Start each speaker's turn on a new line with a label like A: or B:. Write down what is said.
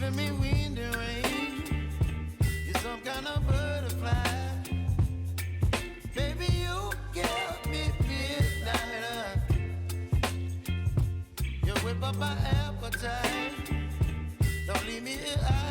A: giving me wind and rain. You're some kind of butterfly. Baby, you give me midnight. You whip up my appetite. Don't leave me here.